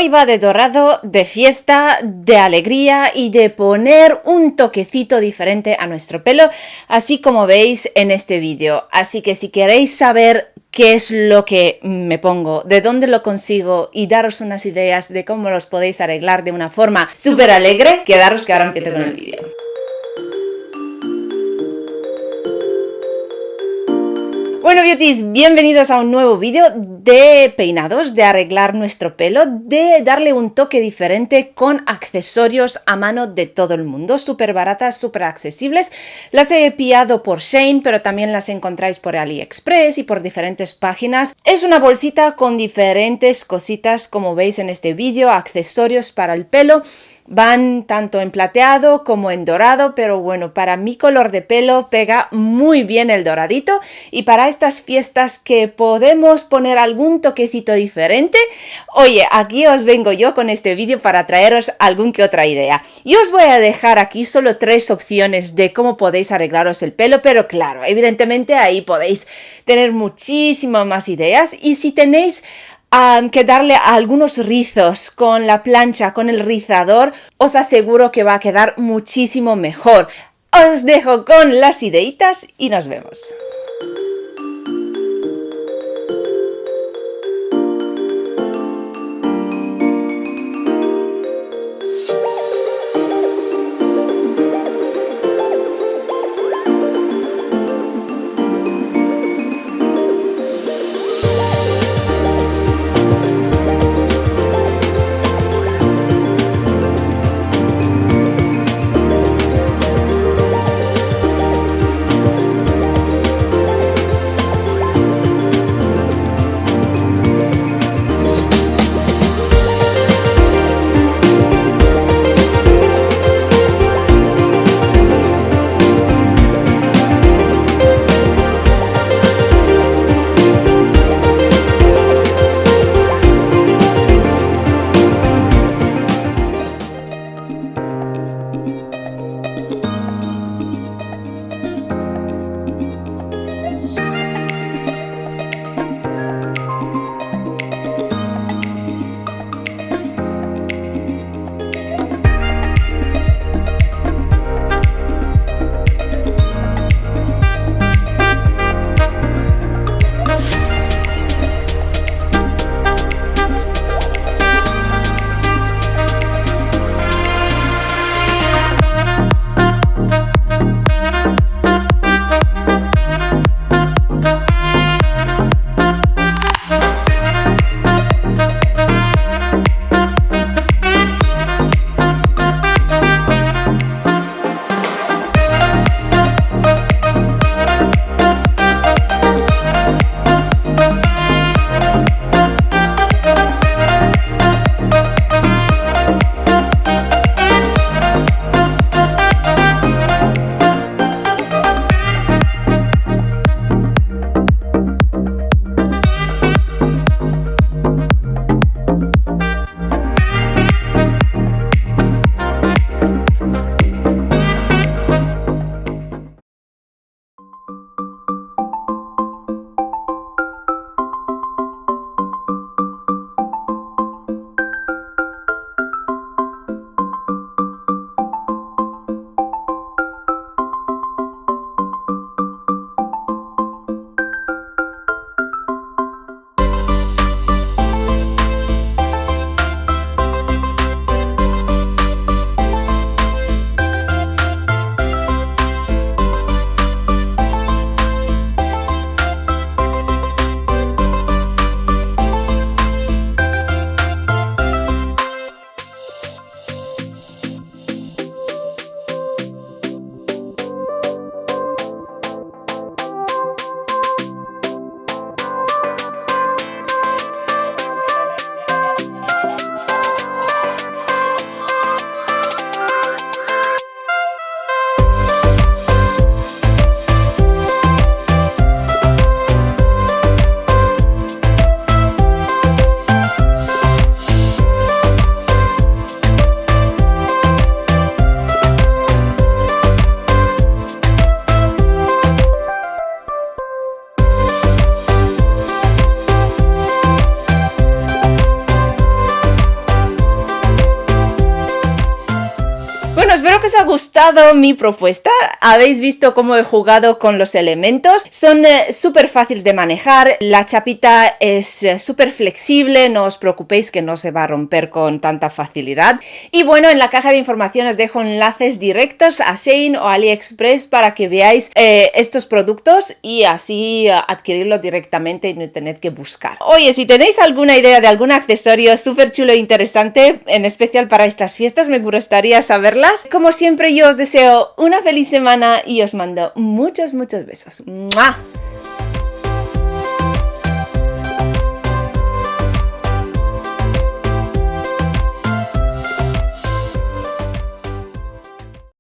Hoy va de dorado, de fiesta, de alegría y de poner un toquecito diferente a nuestro pelo, así como veis en este vídeo. Así que si queréis saber qué es lo que me pongo, de dónde lo consigo y daros unas ideas de cómo los podéis arreglar de una forma súper alegre, quedaros que ahora empiezo con el vídeo. Bueno, beauties, bienvenidos a un nuevo vídeo de peinados, de arreglar nuestro pelo, de darle un toque diferente con accesorios a mano de todo el mundo, súper baratas, súper accesibles. Las he pillado por SHEIN, pero también las encontráis por ALIEXPRESS y por diferentes páginas. Es una bolsita con diferentes cositas, como veis en este vídeo, accesorios para el pelo. Van tanto en plateado como en dorado, pero bueno, para mi color de pelo pega muy bien el doradito, y para estas fiestas que podemos poner algún toquecito diferente, oye, aquí os vengo yo con este vídeo para traeros algún que otra idea. Y os voy a dejar aquí solo 3 opciones de cómo podéis arreglaros el pelo, pero claro, evidentemente ahí podéis tener muchísimas más ideas, y si tenéis que darle algunos rizos con la plancha, con el rizador, os aseguro que va a quedar muchísimo mejor. Os dejo con las ideitas y nos vemos. Bueno, espero que os haya gustado mi propuesta. Habéis visto cómo he jugado con los elementos. Son súper fáciles de manejar. La chapita es súper flexible. No os preocupéis que no se va a romper con tanta facilidad. Y bueno, en la caja de información os dejo enlaces directos a SHEIN o ALIEXPRESS para que veáis estos productos y así adquirirlos directamente y no tener que buscar. Oye, si tenéis alguna idea de algún accesorio súper chulo e interesante, en especial para estas fiestas, me gustaría saberlas. Como siempre, yo os deseo una feliz semana y os mando muchos besos. ¡Mua!